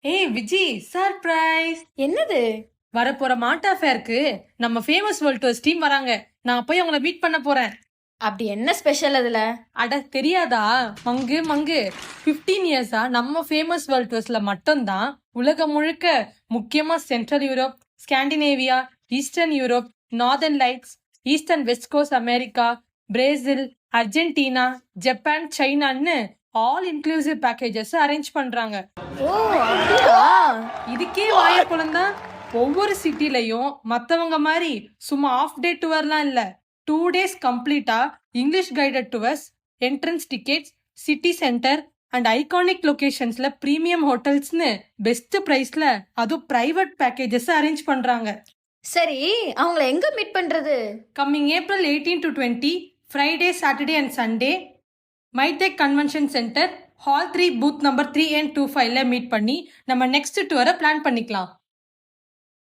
ஏய் விஜி, சர்ப்ரைஸ்! என்னது? வரப்போற மாட்டா ஃபேருக்கு நம்ம ஃபேமஸ் வேர்ல்ட் டூர்ஸ் டீம் வராங்க. நான் போய் அவங்கள மீட் பண்ண போறேன். அப்படி என்ன ஸ்பெஷல் அதுல? அட தெரியாதா? மங்கு மங்கு 15 இயர்ஸா நம்ம ஃபேமஸ் வேர்ல்ட் டூர்ஸ்ல மட்டும்தான் உலகம் முழுக்க, முக்கியமா central Europe, Scandinavia, eastern Europe, northern lights, eastern west coast America, Brazil, Argentina, Japan, சைனான்னு ஆல் இன்க்ளூசிவ் பேக்கேஜஸ் அரேஞ்ச் பண்றாங்க. ஓ அப்படியா? இதுக்கே வாய பொழந்தா ஒவ்வொரு சிட்டிலையும் மற்றவங்க மாதிரி சும்மா ஆஃப் டே டூர்லாம் இல்லை, 2 days கம்ப்ளீட்டா English guided tours, entrance tickets, city centre and iconic லொகேஷன்ஸ்ல ப்ரீமியம் ஹோட்டல்ஸ்னு பெஸ்ட் பிரைஸ்ல அதுவும் பிரைவேட் பேக்கேஜஸ் அரேஞ்ச் பண்றாங்க. சரி, அவங்கள எங்க மீட் பண்றது? Coming April 18 to 20, Friday, Saturday and Sunday, Mydeck convention centre, hall 3, booth number 3 and 25ல மீட் பண்ணி நம்ம நெக்ஸ்ட் டூரை பிளான் பண்ணிக்கலாம்.